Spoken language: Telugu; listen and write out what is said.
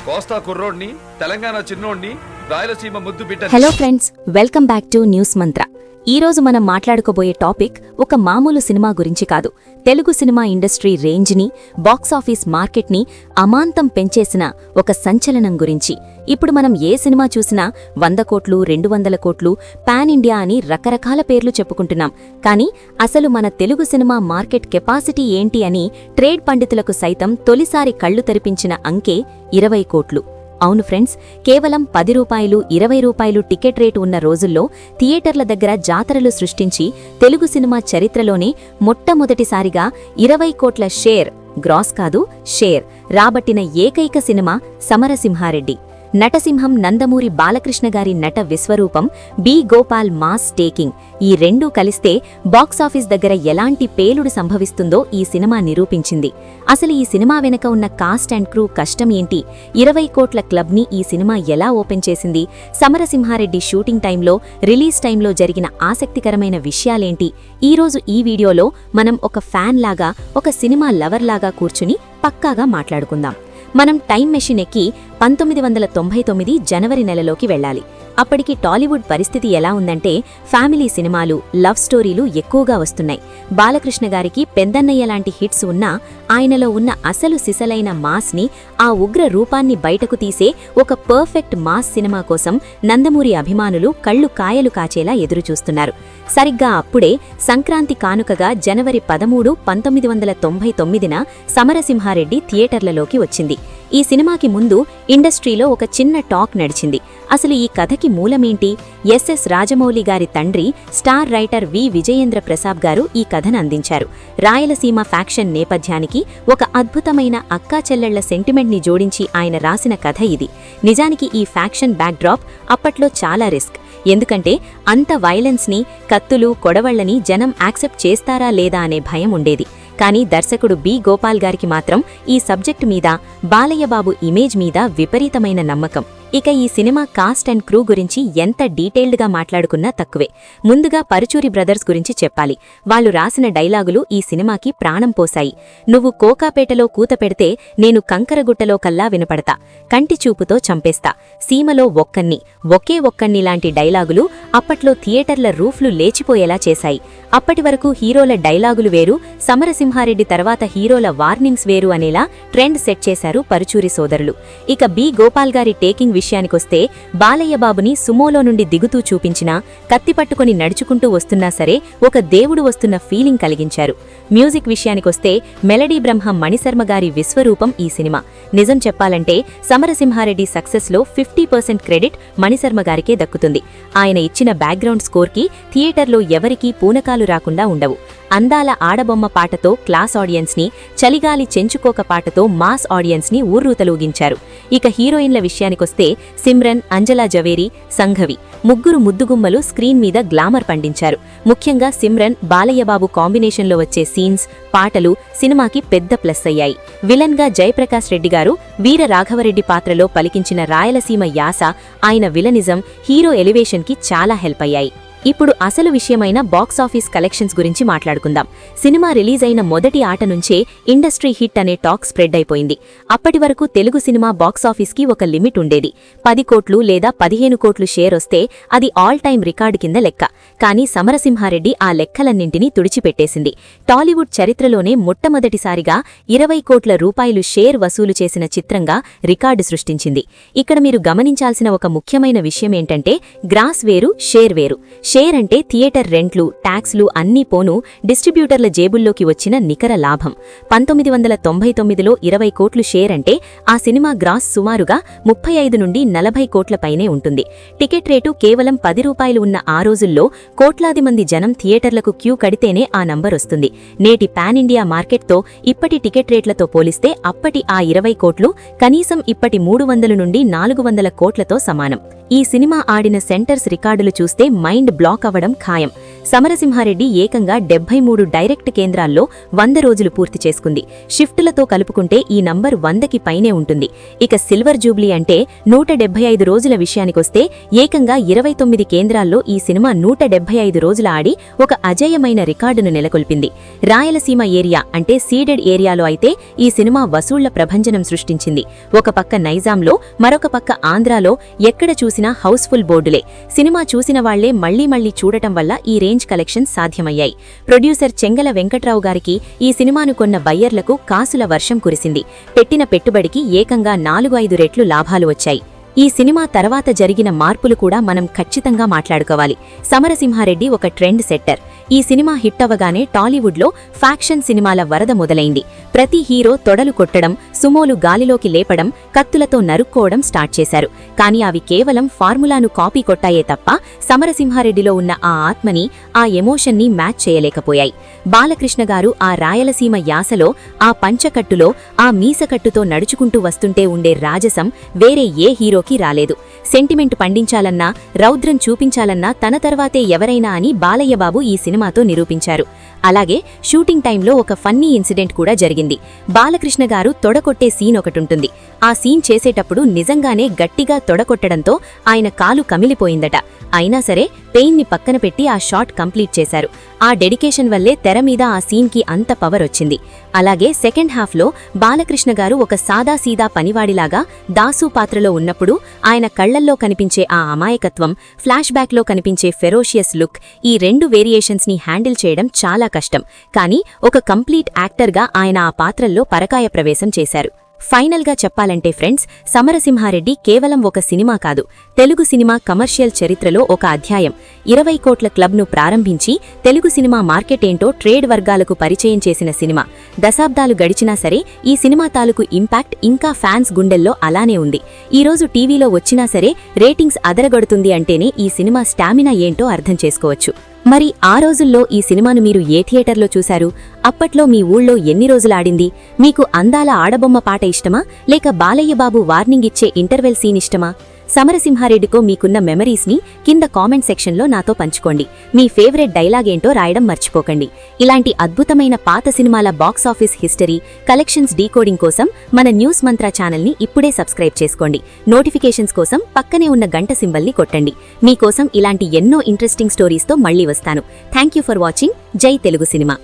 కోస్తా కుర్రోడ్ని, తెలంగాణ చిన్నోడ్ని, రాయలసీమ ముద్దు బిడ్డ. Hello friends, welcome back to news మంత్ర. ఈ రోజు మనం మాట్లాడుకోబోయే టాపిక్ ఒక మామూలు సినిమా గురించి కాదు. తెలుగు సినిమా ఇండస్ట్రీ రేంజ్ని, బాక్సాఫీస్ మార్కెట్ని అమాంతం పెంచేసిన ఒక సంచలనం గురించి. ఇప్పుడు మనం ఏ సినిమా చూసినా 100 కోట్లు, 200 కోట్లు, పాన్ ఇండియా అని రకరకాల పేర్లు చెప్పుకుంటున్నాం. కానీ అసలు మన తెలుగు సినిమా మార్కెట్ కెపాసిటీ ఏంటి అని ట్రేడ్ పండితులకు సైతం తొలిసారి కళ్లు తెరిపించిన అంకే 20 కోట్లు. అవును ఫ్రెండ్స్, కేవలం 10 రూపాయలు, 20 రూపాయలు టికెట్ రేటు ఉన్న రోజుల్లో థియేటర్ల దగ్గర జాతరలు సృష్టించి తెలుగు సినిమా చరిత్రలోనే మొట్టమొదటిసారిగా 20 కోట్ల షేర్, గ్రాస్ కాదు షేర్, రాబట్టిన ఏకైక సినిమా సమరసింహారెడ్డి. నటసింహం నందమూరి బాలకృష్ణ గారి నట విశ్వరూపం, బి గోపాల్ మాస్ టేకింగ్, ఈ రెండూ కలిస్తే బాక్సాఫీస్ దగ్గర ఎలాంటి పేలుడు సంభవిస్తుందో ఈ సినిమా నిరూపించింది. అసలు ఈ సినిమా వెనక ఉన్న కాస్ట్ అండ్ క్రూ కష్టం ఏంటి? 20 కోట్ల క్లబ్ని ఈ సినిమా ఎలా ఓపెన్ చేసింది? సమరసింహారెడ్డి షూటింగ్ టైంలో, రిలీజ్ టైంలో జరిగిన ఆసక్తికరమైన విషయాలేంటి? ఈరోజు ఈ వీడియోలో మనం ఒక ఫ్యాన్ లాగా, ఒక సినిమా లవర్ లాగా కూర్చుని పక్కాగా మాట్లాడుకుందాం. మనం టైం మెషిన్ ఎక్కి 1999 జనవరి నెలలోకి వెళ్ళాలి. అప్పటికి టాలీవుడ్ పరిస్థితి ఎలా ఉందంటే, ఫ్యామిలీ సినిమాలు, లవ్ స్టోరీలు ఎక్కువగా వస్తున్నాయి. బాలకృష్ణ గారికి పెద్దన్నయ్య లాంటి హిట్స్ ఉన్నా ఆయనలో ఉన్న అసలు సిసలైన మాస్ని, ఆ ఉగ్ర రూపాన్ని బయటకు తీసే ఒక పర్ఫెక్ట్ మాస్ సినిమా కోసం నందమూరి అభిమానులు కళ్ళు కాయలు కాచేలా ఎదురుచూస్తున్నారు. సరిగ్గా అప్పుడే సంక్రాంతి కానుకగా జనవరి 13, 1999న సమరసింహారెడ్డి థియేటర్లలోకి వచ్చింది. ఈ సినిమాకి ముందు ఇండస్ట్రీలో ఒక చిన్న టాక్ నడిచింది. అసలు ఈ కథకి మూలమేంటి? ఎస్ఎస్ రాజమౌళి గారి తండ్రి, స్టార్ రైటర్ వి విజయేంద్ర ప్రసాద్ గారు ఈ కథను అందించారు. రాయలసీమ ఫ్యాక్షన్ నేపథ్యానికి ఒక అద్భుతమైన అక్కా చెల్లెళ్ల సెంటిమెంట్ని జోడించి ఆయన రాసిన కథ ఇది. నిజానికి ఈ ఫ్యాక్షన్ బ్యాక్డ్రాప్ అప్పట్లో చాలా రిస్క్. ఎందుకంటే అంత వైలెన్స్ని, కత్తులు, కొడవళ్లని జనం యాక్సెప్ట్ చేస్తారా లేదా అనే భయం ఉండేది. కానీ దర్శకుడు బి గోపాల్ గారికి మాత్రం ఈ సబ్జెక్టు మీద, బాలయ్యబాబు ఇమేజ్ మీద విపరీతమైన నమ్మకం. ఇక ఈ సినిమా కాస్ట్ అండ్ క్రూ గురించి ఎంత డీటెయిల్డ్గా మాట్లాడుకున్నా తక్కువే. ముందుగా పరుచూరి బ్రదర్స్ గురించి చెప్పాలి. వాళ్ళు రాసిన డైలాగులు ఈ సినిమాకి ప్రాణం పోశాయి. నువ్వు కోకాపేటలో కూత పెడితే నేను కంకరగుట్టలో కల్లా వినపడతా, కంటి చూపుతో చంపేస్తా, సీమలో ఒక్కన్ని, ఒకే ఒక్కన్ని లాంటి డైలాగులు అప్పట్లో థియేటర్ల రూఫ్లు లేచిపోయేలా చేశాయి. అప్పటి వరకు హీరోల డైలాగులు వేరు, సమరసింహారెడ్డి తర్వాత హీరోల వార్నింగ్స్ వేరు అనేలా ట్రెండ్ సెట్ చేశారు పరుచూరి సోదరులు. ఇక బి గోపాల్ గారి టేకింగ్ విషయానికొస్తే, బాలయ్యబాబుని సుమోలో నుండి దిగుతూ చూపించినా, కత్తిపట్టుకుని నడుచుకుంటూ వస్తున్నా సరే ఒక దేవుడు వస్తున్న ఫీలింగ్ కలిగించారు. మ్యూజిక్ విషయానికొస్తే, మెలడీ బ్రహ్మ మణిశర్మ గారి విశ్వరూపం ఈ సినిమా. నిజం చెప్పాలంటే సమరసింహారెడ్డి సక్సెస్లో 50% క్రెడిట్ మణిశర్మ గారికే దక్కుతుంది. ఆయన ఇచ్చిన బ్యాక్గ్రౌండ్ స్కోర్కి థియేటర్లో ఎవరికీ పూనకాలు రాకుండా ఉండవు. అందాల ఆడబొమ్మ పాటతో క్లాస్ ఆడియన్స్ని, చలిగాలి చెంచుకోక పాటతో మాస్ ఆడియన్స్ని ఊర్రూతలూగించారు. ఇక హీరోయిన్ల విషయానికొస్తే, సిమ్రన్, అంజలా జవేరి, సంఘవి ముగ్గురు ముద్దుగుమ్మలు స్క్రీన్ మీద గ్లామర్ పండించారు. ముఖ్యంగా సిమ్రన్, బాలయ్యబాబు కాంబినేషన్లో వచ్చే సీన్స్, పాటలు సినిమాకి పెద్ద ప్లస్ అయ్యాయి. విలన్గా జయప్రకాష్ రెడ్డి గారు వీర రాఘవరెడ్డి పాత్రలో పలికించిన రాయలసీమ యాస, ఆయన విలనిజం, హీరో ఎలివేషన్కి చాలా హెల్ప్ అయ్యాయి. ఇప్పుడు అసలు విషయమైన బాక్సాఫీస్ కలెక్షన్స్ గురించి మాట్లాడుకుందాం. సినిమా రిలీజ్ అయిన మొదటి ఆట నుంచే ఇండస్ట్రీ హిట్ అనే టాక్ స్ప్రెడ్ అయిపోయింది. అప్పటి వరకు తెలుగు సినిమా బాక్సాఫీస్కి ఒక లిమిట్ ఉండేది. 10 కోట్లు లేదా 15 కోట్లు షేర్ వస్తే అది ఆల్ టైమ్ రికార్డు కింద లెక్క. కానీ సమరసింహారెడ్డి ఆ లెక్కలన్నింటినీ తుడిచిపెట్టేసింది. టాలీవుడ్ చరిత్రలోనే మొట్టమొదటిసారిగా 20 కోట్ల రూపాయలు షేర్ వసూలు చేసిన చిత్రంగా రికార్డు సృష్టించింది. ఇక్కడ మీరు గమనించాల్సిన ఒక ముఖ్యమైన విషయమేంటంటే, గ్రాస్ వేరు, షేర్ వేరు. షేర్ అంటే థియేటర్ రెంట్లు, ట్యాక్స్లు అన్నీ పోను డిస్ట్రిబ్యూటర్ల జేబుల్లోకి వచ్చిన నికర లాభం. 1999లో 20 కోట్లు షేర్ అంటే ఆ సినిమా గ్రాస్ సుమారుగా 35 నుండి 40 కోట్ల పైనే ఉంటుంది. టికెట్ రేటు కేవలం 10 రూపాయలు ఉన్న ఆ రోజుల్లో కోట్లాది మంది జనం థియేటర్లకు క్యూ కడితేనే ఆ నంబర్ వస్తుంది. నేటి పాన్ ఇండియా మార్కెట్తో ఇప్పటి టికెట్ రేట్లతో పోలిస్తే అప్పటి ఆ 20 కోట్లు కనీసం ఇప్పటి 300 నుండి 400 కోట్లతో సమానం. ఈ సినిమా ఆడిన సెంటర్స్ రికార్డులు చూస్తే మైండ్ బ్లాక్ అవ్వడం ఖాయం. సమరసింహారెడ్డి ఏకంగా 73 డైరెక్ట్ కేంద్రాల్లో 100 రోజులు పూర్తి చేసుకుంది. షిఫ్టులతో కలుపుకుంటే ఈ నంబర్ 100కి పైనే ఉంటుంది. ఇక సిల్వర్ జూబ్లీ అంటే 175 రోజుల విషయానికొస్తే ఏకంగా 29 కేంద్రాల్లో ఈ సినిమా 175 రోజుల ఆడి ఒక అజేయమైన రికార్డును నెలకొల్పింది. రాయలసీమ ఏరియా అంటే సీడెడ్ ఏరియాలో అయితే ఈ సినిమా వసూళ్ల ప్రభంజనం సృష్టించింది. ఒక పక్క నైజాంలో, మరొక పక్క ఆంధ్రాలో ఎక్కడ చూసినా హౌస్ఫుల్ బోర్డులే. సినిమా చూసిన వాళ్లే మళ్లీ మళ్లీ చూడటం వల్ల ఈ రేంజ్ కలెక్షన్స్ సాధ్యమయ్యాయి. ప్రొడ్యూసర్ చెంగల వెంకట్రావు గారికి ఈ సినిమాను కొన్న బయ్యర్లకు కాసుల వర్షం కురిసింది. పెట్టిన పెట్టుబడికి ఏకంగా 4-5 రెట్లు లాభాలు వచ్చాయి. ఈ సినిమా తర్వాత జరిగిన మార్పులు కూడా మనం ఖచ్చితంగా మాట్లాడుకోవాలి. సమరసింహారెడ్డి ఒక ట్రెండ్ సెట్టర్. ఈ సినిమా హిట్ అవ్వగానే టాలీవుడ్లో ఫ్యాక్షన్ సినిమాల వరద మొదలైంది. ప్రతి హీరో తొడలు కొట్టడం, సుమోలు గాలిలోకి లేపడం, కత్తులతో నరుక్కోవడం స్టార్ట్ చేశారు. కానీ అవి కేవలం ఫార్ములాను కాపీ కొట్టాయే తప్ప సమరసింహారెడ్డిలో ఉన్న ఆ ఆత్మని, ఆ ఎమోషన్ని మ్యాచ్ చేయలేకపోయాయి. బాలకృష్ణ గారు ఆ రాయలసీమ యాసలో, ఆ పంచకట్టులో, ఆ మీసకట్టుతో నడుచుకుంటూ వస్తుంటే ఉండే రాజసం వేరే ఏ హీరోకి రాలేదు. సెంటిమెంట్ పండించాలన్నా, రౌద్రం చూపించాలన్నా తన తర్వాతే ఎవరైనా అని బాలయ్యబాబు ఈ సినిమాతో నిరూపించారు. అలాగే షూటింగ్ టైంలో ఒక ఫన్నీ ఇన్సిడెంట్ కూడా జరిగింది. బాలకృష్ణ గారు తొడకొట్టే సీన్ ఒకటుంటుంది. ఆ సీన్ చేసేటప్పుడు నిజంగానే గట్టిగా తొడకొట్టడంతో ఆయన కాలు కమిలిపోయిందట. అయినా సరే పెయిన్ని పక్కన పెట్టి ఆ షాట్ కంప్లీట్ చేశారు. ఆ డెడికేషన్ వల్లే తెర మీద ఆ సీన్కి అంత పవర్ వచ్చింది. అలాగే సెకండ్ హాఫ్లో బాలకృష్ణ గారు ఒక సాదాసీదా పనివాడిలాగా దాసు పాత్రలో ఉన్నప్పుడు ఆయన కళ్లల్లో కనిపించే ఆ అమాయకత్వం, ఫ్లాష్ బ్యాక్లో కనిపించే ఫెరోషియస్ లుక్, ఈ 2 వేరియేషన్స్ని హ్యాండిల్ చేయడం చాలా కష్టం. కానీ ఒక కంప్లీట్ యాక్టర్గా ఆయన ఆ పాత్రల్లో పరకాయ ప్రవేశం చేశారు. ఫైనల్గా చెప్పాలంటే ఫ్రెండ్స్, సమరసింహారెడ్డి కేవలం ఒక సినిమా కాదు, తెలుగు సినిమా కమర్షియల్ చరిత్రలో ఒక అధ్యాయం. 20 కోట్ల క్లబ్ను ప్రారంభించి తెలుగు సినిమా మార్కెట్ ఏంటో ట్రేడ్ వర్గాలకు పరిచయం చేసిన సినిమా. దశాబ్దాలు గడిచినా సరే ఈ సినిమా తాలూకు ఇంపాక్ట్ ఇంకా ఫ్యాన్స్ గుండెల్లో అలానే ఉంది. ఈరోజు టీవీలో వచ్చినా సరే రేటింగ్స్ అదరగొడుతుంది అంటేనే ఈ సినిమా స్టామినా ఏంటో అర్థం చేసుకోవచ్చు. మరి ఆ రోజుల్లో ఈ సినిమాను మీరు ఏ థియేటర్లో చూశారు? అప్పట్లో మీ ఊళ్ళో ఎన్ని రోజులాడింది? మీకు అందాల ఆడబొమ్మ పాట ఇష్టమా, లేక బాలయ్యబాబు వార్నింగ్ ఇచ్చే ఇంటర్వెల్ సీన్ ఇష్టమా? సమరసింహారెడ్డికో మీకున్న మెమరీస్ని కింద కామెంట్ సెక్షన్లో నాతో పంచుకోండి. మీ ఫేవరెట్ డైలాగ్ ఏంటో రాయడం మర్చిపోకండి. ఇలాంటి అద్భుతమైన పాత సినిమాల బాక్సాఫీస్ హిస్టరీ, కలెక్షన్స్ డీకోడింగ్ కోసం మన న్యూస్ మంత్ర ఛానల్ని ఇప్పుడే సబ్స్క్రైబ్ చేసుకోండి. నోటిఫికేషన్స్ కోసం పక్కనే ఉన్న గంట సింబల్ని కొట్టండి. మీకోసం ఇలాంటి ఎన్నో ఇంట్రెస్టింగ్ స్టోరీస్తో మళ్లీ వస్తాను. Thank you for watching. జై తెలుగు సినిమా.